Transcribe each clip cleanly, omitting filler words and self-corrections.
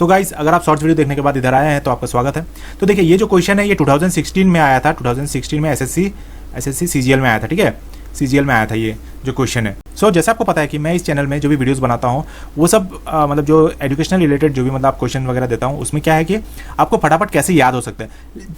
So guys, अगर आप shorts video देखने के बाद इधर आए हैं तो आपका स्वागत है। तो देखिए, ये जो क्वेश्चन है ये 2016 में आया था, 2016 में एसएससी सीजीएल में आया था। ठीक है, सीजीएल में आया था ये जो क्वेश्चन है। सो जैसा आपको पता है कि मैं इस चैनल में जो भी वीडियोस बनाता हूँ वो सब मतलब जो एजुकेशनल रिलेटेड जो भी मतलब क्वेश्चन वगैरह देता हूँ उसमें क्या है कि आपको फटाफट कैसे याद हो सकता है,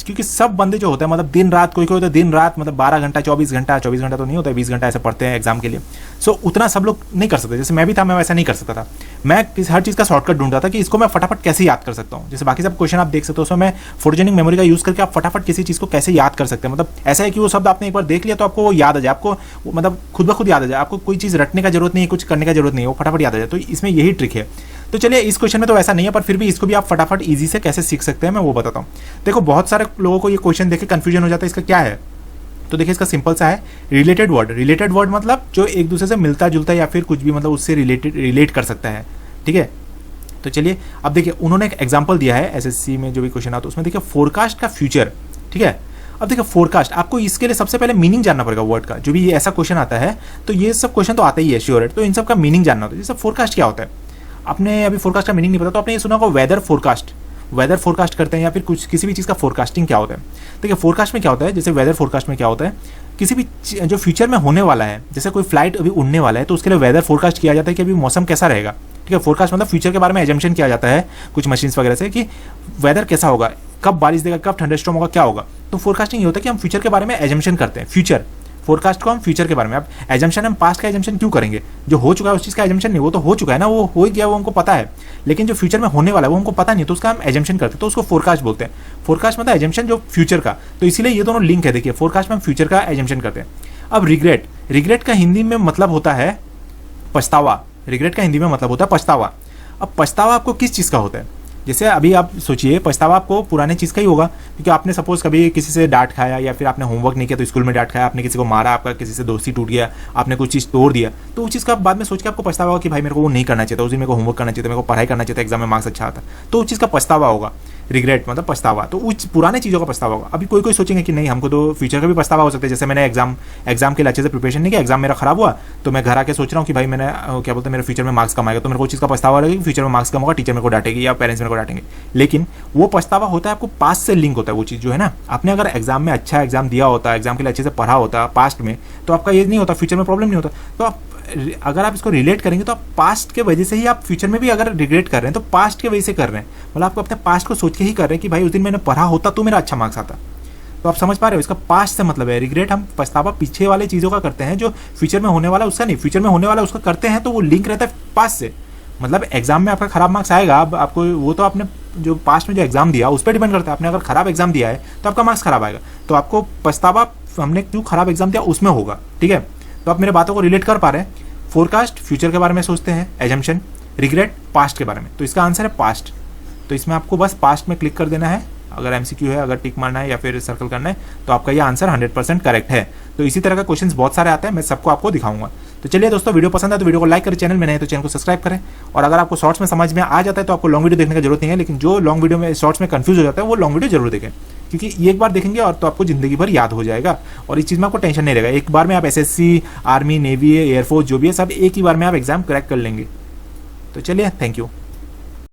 क्योंकि सब बंदे जो होते हैं मतलब दिन रात, कोई होता है दिन रात मतलब 12 घंटा 24 घंटा तो नहीं होता है, 20 घंटा ऐसे पढ़ते हैं एग्जाम के लिए। सो उतना सब लोग नहीं कर सकते, जैसे मैं भी था, मैं वैसा नहीं कर सकता था। मैं हर चीज़ का शॉर्टकट ढूंढ रहा था कि इसको मैं फटाफट कैसे याद कर सकता हूँ। जैसे बाकी सब क्वेश्चन आप देख सकते हो उसमें मैं फोटोजेनिक मेमोरी का यूज़ करके आप फटाफट किसी चीज़ को कैसे याद कर सकते हैं। मतलब ऐसा है कि वो शब्द आपने एक बार देख लिया तो आपको वो याद आ जाए, आपको मतलब खुद ब खुद याद आ जाए, आपको कोई चीज़ रटने का जरूरत नहीं है, कुछ करने का जरूरत नहीं है, वो फटाफट याद आ जाए। तो इसमें यही ट्रिक है। तो चलिए, इस क्वेश्चन में तो ऐसा नहीं है, पर फिर भी इसको भी आप फटाफट ईजी से कैसे सीख सकते हैं मैं वो बताता हूँ। देखो, बहुत सारे लोगों को ये क्वेश्चन देख के कन्फ्यूजन हो जाता है इसका क्या है। तो देखिए, इसका सिंपल सा है, रिलेटेड वर्ड। रिलेटेड वर्ड मतलब जो एक दूसरे से मिलता जुलता है या फिर कुछ भी मतलब उससे रिलेट कर सकता है। ठीक है, तो चलिए अब देखिए, उन्होंने एक एग्जाम्पल दिया है एसएससी में जो भी क्वेश्चन आता है उसमें। देखिए, फोरकास्ट का फ्यूचर। ठीक है, अब देखिए फोरकास्ट, आपको इसके लिए सबसे पहले मीनिंग जानना पड़ेगा वर्ड का। जो भी ये ऐसा क्वेश्चन आता है तो ये सब क्वेश्चन तो आता ही है श्योर है, तो इन सब का मीनिंग जानना होता है। जैसे फोरकास्ट क्या होता है, आपने अभी फोरकास्ट का मीनिंग नहीं पता तो आपने ये सुना होगा वेदर फोरकास्ट। वेदर फोरकास्ट करते हैं या फिर कुछ किसी भी चीज़ का फोरकास्टिंग क्या होता है। देखिए, फोरकास्ट में क्या होता है, जैसे वेदर फोरकास्ट में क्या होता है, किसी भी जो फ्यूचर में होने वाला है, जैसे कोई फ्लाइट अभी उड़ने वाला है तो उसके लिए वेदर फोरकास्ट किया जाता है कि अभी मौसम कैसा रहेगा। ठीक है, फोरकास्ट मतलब फ्यूचर के बारे में एजम्पशन किया जाता है कुछ मशीन्स वगैरह से कि वेदर कैसा होगा, कब बारिश देगा, कब थंडरस्टॉर्म होगा, क्या होगा। तो फोरकास्टिंग ये होता है कि हम फ्यूचर के बारे में एजम्पशन करते हैं। फ्यूचर फोरकास्ट को हम फ्यूचर के बारे में, अब एजम्पशन हम पास्ट का एजम्पशन क्यों करेंगे, जो हो चुका है उस चीज़ का एजम्पशन नहीं, वो तो हो चुका है ना, वो हो ही गया, वो हमको पता है। लेकिन जो फ्यूचर में होने वाला है वो हमको पता नहीं, तो उसका हम एजम्पशन करते हैं, तो उसको फोरकास्ट बोलते हैं। फोरकास्ट मतलब एजम्पशन जो फ्यूचर का, तो इसीलिए ये दोनों लिंक है। देखिए, फोरकास्ट में हम फ्यूचर का एजम्पशन करते हैं। अब रिग्रेट, रिग्रेट का हिंदी में मतलब होता है पछतावा। रिग्रेट का हिंदी में मतलब होता है पछतावा। अब पछतावा आपको किस चीज़ का होता है, जैसे अभी आप सोचिए, पछतावा आपको पुराने चीज़ का ही होगा, क्योंकि आपने सपोज कभी किसी से डांट खाया या फिर आपने होमवर्क नहीं किया तो स्कूल में डांट खाया, आपने किसी को मारा, आपका किसी से दोस्ती टूट गया, आपने कुछ चीज़ तोड़ दिया, तो उस चीज़ का बाद में सोच के आपको पछतावा होगा कि भाई मेरे को वो नहीं करना चाहिए था, उस दिन मेरे को होमवर्क करना चाहिए था, मेरे को पढ़ाई करना चाहिए था, एग्जाम में मार्क्स अच्छा आता, तो उस चीज़ का पछतावा होगा। रिग्रेट मतलब पछतावा, तो उस पुराने चीज़ों का पछतावा होगा। अभी कोई सोचेंगे कि नहीं, हमको तो फ्यूचर का भी पछतावा हो सकता है। जैसे मैंने एग्जाम के लिए अच्छे से प्रिपरेशन नहीं किया, एग्जाम मेरा खराब हुआ, तो मैं घर आके सोच रहा हूँ कि भाई मैंने क्या बोलते हैं मेरे फ्यूचर में मार्क्स कम आएगा, तो मेरे को चीज़ का पछतावा लगेगा कि फ्यूचर में मार्क्स कम होगा, टीचर मेरे को डांटेगी या पेरेंट्स मेरे को डांटेंगे। लेकिन वो पछतावा होता है आपको पास्ट से लिंक होता है वो चीज़ जो है ना। आपने अगर एग्जाम में अच्छा एग्जाम दिया होता, एग्जाम के लिए अच्छे से पढ़ा होता पास्ट में, तो आपका ये नहीं होता, फ्यूचर में प्रॉब्लम नहीं होता। तो आप अगर आप इसको रिलेट करेंगे तो आप पास्ट के वजह से ही आप फ्यूचर में भी अगर रिग्रेट कर रहे हैं तो पास्ट के वजह से कर रहे हैं, मतलब आपको अपने पास्ट को सोच के ही कर रहे हैं कि भाई उस दिन मैंने पढ़ा होता तो मेरा अच्छा मार्क्स आता। तो आप समझ पा रहे हो, इसका पास्ट से मतलब है रिग्रेट। हम पछतावा पीछे वाले चीज़ों का करते हैं, जो फ्यूचर में होने वाला उसका नहीं, फ्यूचर में होने वाला उसका करते हैं, तो वो लिंक रहता है पास्ट से। मतलब एग्जाम में आपका खराब मार्क्स आएगा, अब आपको वो तो आपने जो पास्ट में जो एग्जाम दिया उस पर डिपेंड करता है। आपने अगर खराब एग्जाम दिया है तो आपका मार्क्स खराब आएगा, तो आपको पछतावा हमने क्यों खराब एग्जाम दिया उसमें होगा। ठीक है, तो आप मेरे बातों को रिलेट कर पा रहे हैं। फोरकास्ट फ्यूचर के बारे में सोचते हैं, एजम्पशन, रिग्रेट पास्ट के बारे में, तो इसका आंसर है पास्ट। तो इसमें आपको बस पास्ट में क्लिक कर देना है, अगर एमसीक्यू है, अगर टिक मारना है या फिर सर्कल करना है, तो आपका ये आंसर 100% करेक्ट है। तो इसी तरह का क्वेश्चंस बहुत सारे आते हैं, मैं सबको आपको दिखाऊंगा। तो चलिए दोस्तों, वीडियो पसंद है तो वीडियो को लाइक करें, चैनल में नए तो चैनल को सब्सक्राइब करें। और अगर आपको शॉर्ट्स में समझ में आ जाता है तो आपको लॉन्ग वीडियो देखने की जरूरत नहीं है, लेकिन जो लॉन्ग वीडियो में शॉर्ट्स में कंफ्यूज हो जाता है वो लॉन्ग वीडियो जरूर देखें, क्योंकि ये एक बार देखेंगे और तो आपको जिंदगी भर याद हो जाएगा और इस चीज़ में आपको टेंशन नहीं रहेगा। एक बार में आप एसएससी, आर्मी, नेवी, एयरफोर्स जो भी है सब एक ही बार में आप एग्जाम क्रैक कर लेंगे। तो चलिए, थैंक यू।